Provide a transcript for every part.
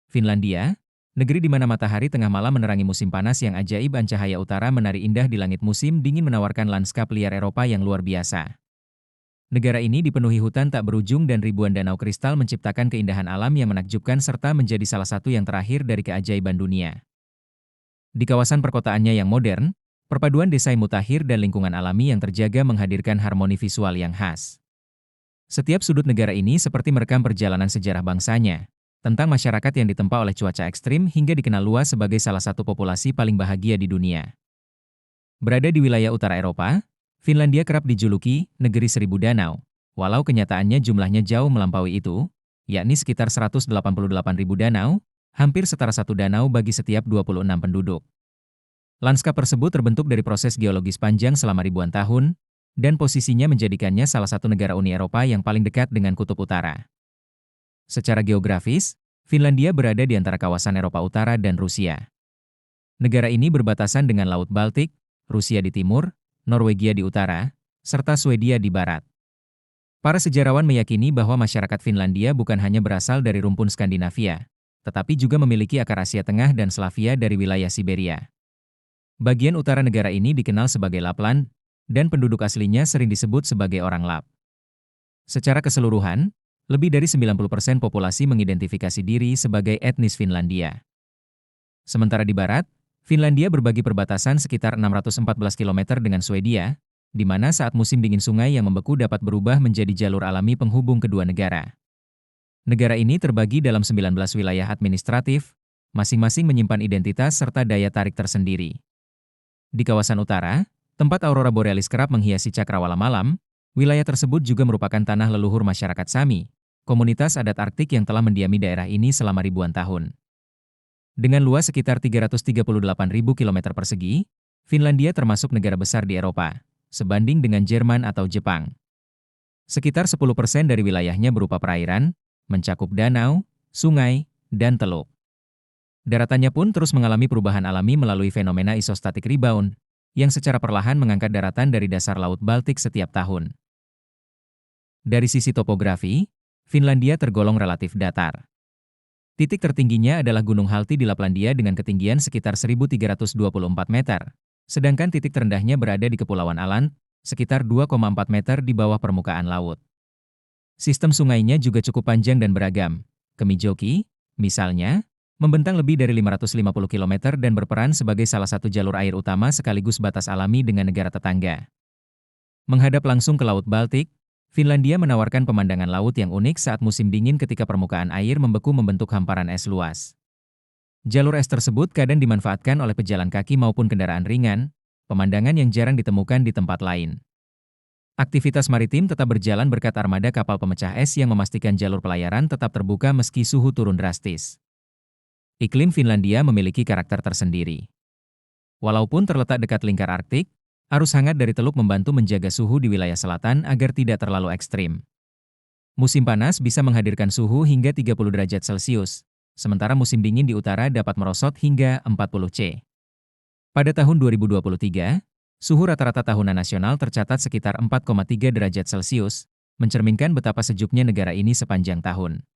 Finlandia, negeri di mana matahari tengah malam menerangi musim panas yang ajaib, cahaya utara menari indah di langit musim dingin menawarkan lanskap liar Eropa yang luar biasa. Negara ini dipenuhi hutan tak berujung dan ribuan danau kristal menciptakan keindahan alam yang menakjubkan serta menjadi salah satu yang terakhir dari keajaiban dunia. Di kawasan perkotaannya yang modern, perpaduan desa mutakhir dan lingkungan alami yang terjaga menghadirkan harmoni visual yang khas. Setiap sudut negara ini seperti merekam perjalanan sejarah bangsanya, tentang masyarakat yang ditempa oleh cuaca ekstrim hingga dikenal luas sebagai salah satu populasi paling bahagia di dunia. Berada di wilayah utara Eropa, Finlandia kerap dijuluki negeri seribu danau, walau kenyataannya jumlahnya jauh melampaui itu, yakni sekitar 188.000 danau, hampir setara satu danau bagi setiap 26 penduduk. Lanskap tersebut terbentuk dari proses geologis panjang selama ribuan tahun, dan posisinya menjadikannya salah satu negara Uni Eropa yang paling dekat dengan Kutub Utara. Secara geografis, Finlandia berada di antara kawasan Eropa Utara dan Rusia. Negara ini berbatasan dengan Laut Baltik, Rusia di timur, Norwegia di utara, serta Swedia di barat. Para sejarawan meyakini bahwa masyarakat Finlandia bukan hanya berasal dari rumpun Skandinavia, tetapi juga memiliki akar Asia Tengah dan Slavia dari wilayah Siberia. Bagian utara negara ini dikenal sebagai Lapland, dan penduduk aslinya sering disebut sebagai orang Lap. Secara keseluruhan, lebih dari 90% populasi mengidentifikasi diri sebagai etnis Finlandia. Sementara di barat, Finlandia berbagi perbatasan sekitar 614 km dengan Swedia, di mana saat musim dingin sungai yang membeku dapat berubah menjadi jalur alami penghubung kedua negara. Negara ini terbagi dalam 19 wilayah administratif, masing-masing menyimpan identitas serta daya tarik tersendiri. Di kawasan utara, tempat aurora borealis kerap menghiasi cakrawala malam, wilayah tersebut juga merupakan tanah leluhur masyarakat Sami, komunitas adat Arktik yang telah mendiami daerah ini selama ribuan tahun. Dengan luas sekitar 338.000 km persegi, Finlandia termasuk negara besar di Eropa, sebanding dengan Jerman atau Jepang. Sekitar 10% dari wilayahnya berupa perairan, mencakup danau, sungai, dan teluk. Daratannya pun terus mengalami perubahan alami melalui fenomena isostatic rebound, yang secara perlahan mengangkat daratan dari dasar Laut Baltik setiap tahun. Dari sisi topografi, Finlandia tergolong relatif datar. Titik tertingginya adalah Gunung Halti di Laplandia dengan ketinggian sekitar 1.324 meter, sedangkan titik terendahnya berada di Kepulauan Åland, sekitar 2,4 meter di bawah permukaan laut. Sistem sungainya juga cukup panjang dan beragam. Kemijoki, misalnya, membentang lebih dari 550 km dan berperan sebagai salah satu jalur air utama sekaligus batas alami dengan negara tetangga. Menghadap langsung ke Laut Baltik, Finlandia menawarkan pemandangan laut yang unik saat musim dingin ketika permukaan air membeku membentuk hamparan es luas. Jalur es tersebut kadang dimanfaatkan oleh pejalan kaki maupun kendaraan ringan, pemandangan yang jarang ditemukan di tempat lain. Aktivitas maritim tetap berjalan berkat armada kapal pemecah es yang memastikan jalur pelayaran tetap terbuka meski suhu turun drastis. Iklim Finlandia memiliki karakter tersendiri. Walaupun terletak dekat lingkar Arktik, arus hangat dari teluk membantu menjaga suhu di wilayah selatan agar tidak terlalu ekstrim. Musim panas bisa menghadirkan suhu hingga 30 derajat Celcius, sementara musim dingin di utara dapat merosot hingga 40 C. Pada tahun 2023, suhu rata-rata tahunan nasional tercatat sekitar 4,3 derajat Celcius, mencerminkan betapa sejuknya negara ini sepanjang tahun.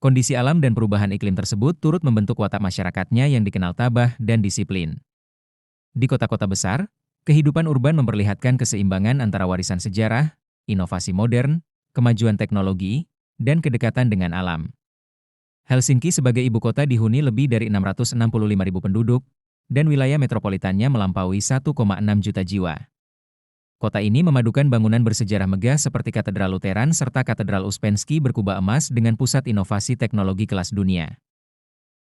Kondisi alam dan perubahan iklim tersebut turut membentuk watak masyarakatnya yang dikenal tabah dan disiplin. Di kota-kota besar, kehidupan urban memperlihatkan keseimbangan antara warisan sejarah, inovasi modern, kemajuan teknologi, dan kedekatan dengan alam. Helsinki sebagai ibu kota dihuni lebih dari 665.000 penduduk, dan wilayah metropolitannya melampaui 1,6 juta jiwa. Kota ini memadukan bangunan bersejarah megah seperti Katedral Lutheran serta Katedral Uspensky berkubah emas dengan pusat inovasi teknologi kelas dunia.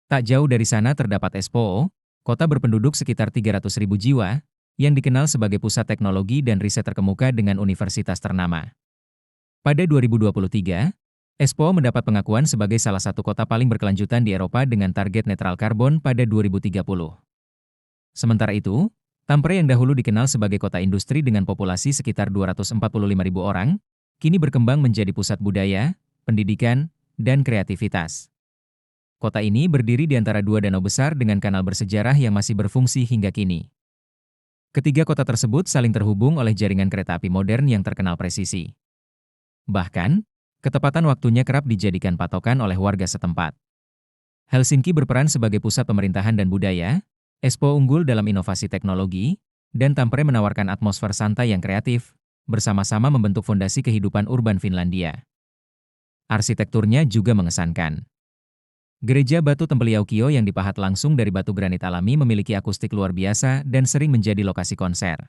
Tak jauh dari sana terdapat Espoo, kota berpenduduk sekitar 300.000 jiwa, yang dikenal sebagai pusat teknologi dan riset terkemuka dengan universitas ternama. Pada 2023, Espoo mendapat pengakuan sebagai salah satu kota paling berkelanjutan di Eropa dengan target netral karbon pada 2030. Sementara itu, Tampere yang dahulu dikenal sebagai kota industri dengan populasi sekitar 245.000 orang, kini berkembang menjadi pusat budaya, pendidikan, dan kreativitas. Kota ini berdiri di antara dua danau besar dengan kanal bersejarah yang masih berfungsi hingga kini. Ketiga kota tersebut saling terhubung oleh jaringan kereta api modern yang terkenal presisi. Bahkan, ketepatan waktunya kerap dijadikan patokan oleh warga setempat. Helsinki berperan sebagai pusat pemerintahan dan budaya, Espoo unggul dalam inovasi teknologi, dan Tampere menawarkan atmosfer santai yang kreatif, bersama-sama membentuk fondasi kehidupan urban Finlandia. Arsitekturnya juga mengesankan. Gereja batu Tempeliaukio yang dipahat langsung dari batu granit alami memiliki akustik luar biasa dan sering menjadi lokasi konser.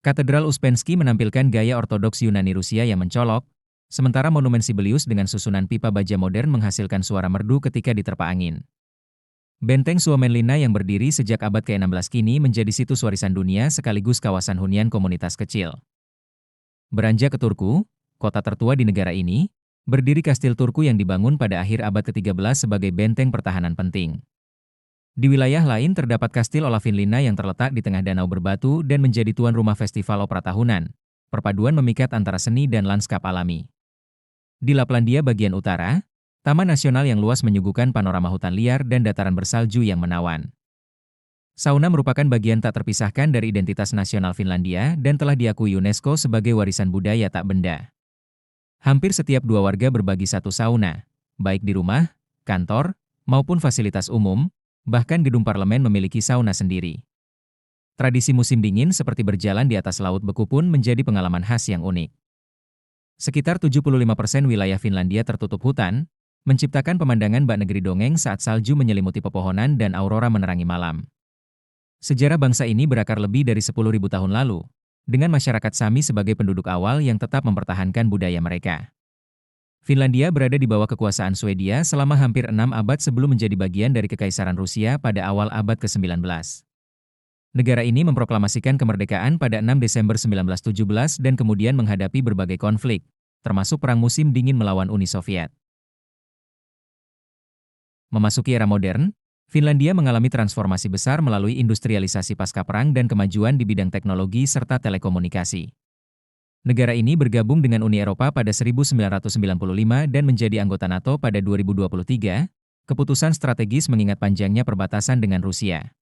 Katedral Uspensky menampilkan gaya ortodoks Yunani Rusia yang mencolok, sementara Monumen Sibelius dengan susunan pipa baja modern menghasilkan suara merdu ketika diterpa angin. Benteng Suomenlinna yang berdiri sejak abad ke-16 kini menjadi situs warisan dunia sekaligus kawasan hunian komunitas kecil. Beranjak ke Turku, kota tertua di negara ini, berdiri Kastil Turku yang dibangun pada akhir abad ke-13 sebagai benteng pertahanan penting. Di wilayah lain terdapat Kastil Olavinlinna yang terletak di tengah danau berbatu dan menjadi tuan rumah festival opera tahunan, perpaduan memikat antara seni dan lanskap alami. Di Laplandia bagian utara, Taman Nasional yang luas menyuguhkan panorama hutan liar dan dataran bersalju yang menawan. Sauna merupakan bagian tak terpisahkan dari identitas nasional Finlandia dan telah diakui UNESCO sebagai warisan budaya tak benda. Hampir setiap dua warga berbagi satu sauna, baik di rumah, kantor, maupun fasilitas umum, bahkan gedung parlemen memiliki sauna sendiri. Tradisi musim dingin seperti berjalan di atas laut beku pun menjadi pengalaman khas yang unik. Sekitar 75% wilayah Finlandia tertutup hutan, menciptakan pemandangan bak negeri dongeng saat salju menyelimuti pepohonan dan aurora menerangi malam. Sejarah bangsa ini berakar lebih dari 10.000 tahun lalu, dengan masyarakat Sami sebagai penduduk awal yang tetap mempertahankan budaya mereka. Finlandia berada di bawah kekuasaan Swedia selama hampir 6 abad sebelum menjadi bagian dari Kekaisaran Rusia pada awal abad ke-19. Negara ini memproklamasikan kemerdekaan pada 6 Desember 1917 dan kemudian menghadapi berbagai konflik, termasuk Perang Musim Dingin melawan Uni Soviet. Memasuki era modern, Finlandia mengalami transformasi besar melalui industrialisasi pasca perang dan kemajuan di bidang teknologi serta telekomunikasi. Negara ini bergabung dengan Uni Eropa pada 1995 dan menjadi anggota NATO pada 2023, keputusan strategis mengingat panjangnya perbatasan dengan Rusia.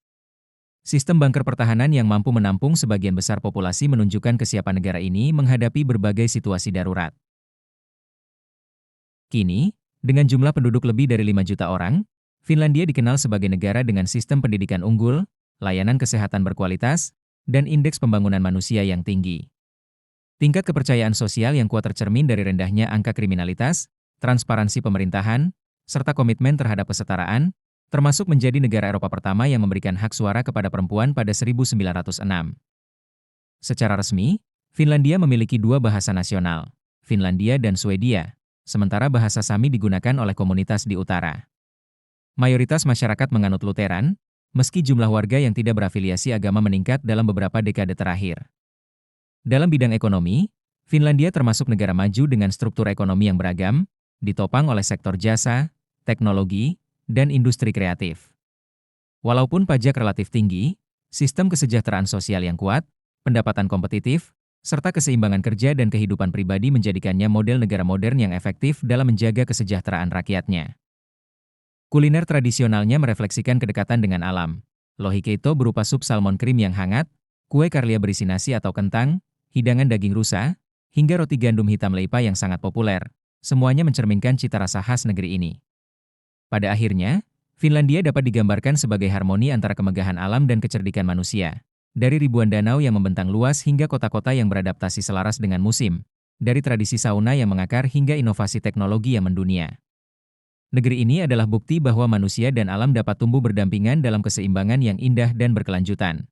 Sistem bunker pertahanan yang mampu menampung sebagian besar populasi menunjukkan kesiapan negara ini menghadapi berbagai situasi darurat. Kini, dengan jumlah penduduk lebih dari 5 juta orang, Finlandia dikenal sebagai negara dengan sistem pendidikan unggul, layanan kesehatan berkualitas, dan indeks pembangunan manusia yang tinggi. Tingkat kepercayaan sosial yang kuat tercermin dari rendahnya angka kriminalitas, transparansi pemerintahan, serta komitmen terhadap kesetaraan, termasuk menjadi negara Eropa pertama yang memberikan hak suara kepada perempuan pada 1906. Secara resmi, Finlandia memiliki dua bahasa nasional, Finlandia dan Swedia, sementara bahasa Sami digunakan oleh komunitas di utara. Mayoritas masyarakat menganut Lutheran, meski jumlah warga yang tidak berafiliasi agama meningkat dalam beberapa dekade terakhir. Dalam bidang ekonomi, Finlandia termasuk negara maju dengan struktur ekonomi yang beragam, ditopang oleh sektor jasa, teknologi, dan industri kreatif. Walaupun pajak relatif tinggi, sistem kesejahteraan sosial yang kuat, pendapatan kompetitif, serta keseimbangan kerja dan kehidupan pribadi menjadikannya model negara modern yang efektif dalam menjaga kesejahteraan rakyatnya. Kuliner tradisionalnya merefleksikan kedekatan dengan alam. Lohikeito berupa sup salmon krim yang hangat, kue karlia berisi nasi atau kentang, hidangan daging rusa, hingga roti gandum hitam leipa yang sangat populer. Semuanya mencerminkan cita rasa khas negeri ini. Pada akhirnya, Finlandia dapat digambarkan sebagai harmoni antara kemegahan alam dan kecerdikan manusia. Dari ribuan danau yang membentang luas hingga kota-kota yang beradaptasi selaras dengan musim. Dari tradisi sauna yang mengakar hingga inovasi teknologi yang mendunia. Negeri ini adalah bukti bahwa manusia dan alam dapat tumbuh berdampingan dalam keseimbangan yang indah dan berkelanjutan.